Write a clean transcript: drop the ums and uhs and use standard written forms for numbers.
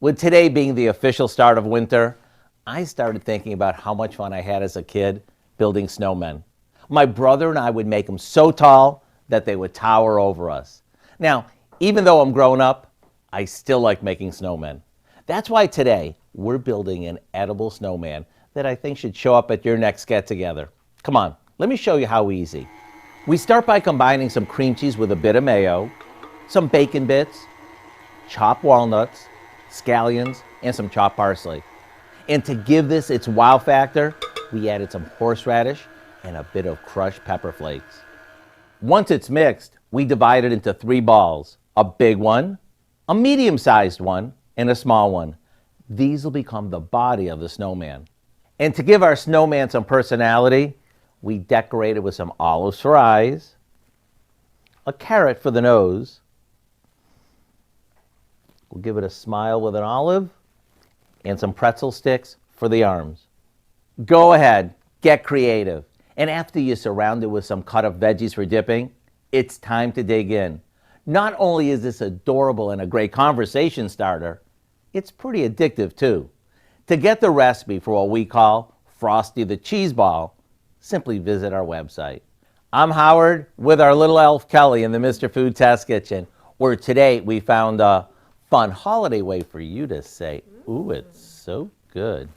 With today being the official start of winter, I started thinking about how much fun I had as a kid building snowmen. My brother and I would make them so tall that they would tower over us. Now, even though I'm grown up, I still like making snowmen. That's why today we're building an edible snowman that I think should show up at your next get-together. Come on, let me show you how easy. We start by combining some cream cheese with a bit of mayo, some bacon bits, chopped walnuts, scallions, and some chopped parsley. And to give this its wow factor, we added some horseradish and a bit of crushed pepper flakes. Once it's mixed, we divide it into 3 balls, a big one, a medium-sized one, and a small one. These will become the body of the snowman. And to give our snowman some personality, we decorated with some olives for eyes, a carrot for the nose. We'll give it a smile with an olive, and some pretzel sticks for the arms. Go ahead, get creative. And after you surround it with some cut-up veggies for dipping, it's time to dig in. Not only is this adorable and a great conversation starter, it's pretty addictive too. To get the recipe for what we call Frosty the Cheese Ball, simply visit our website. I'm Howard with our little elf Kelly in the Mr. Food Test Kitchen, where today we found a fun holiday way for you to say, ooh, it's so good.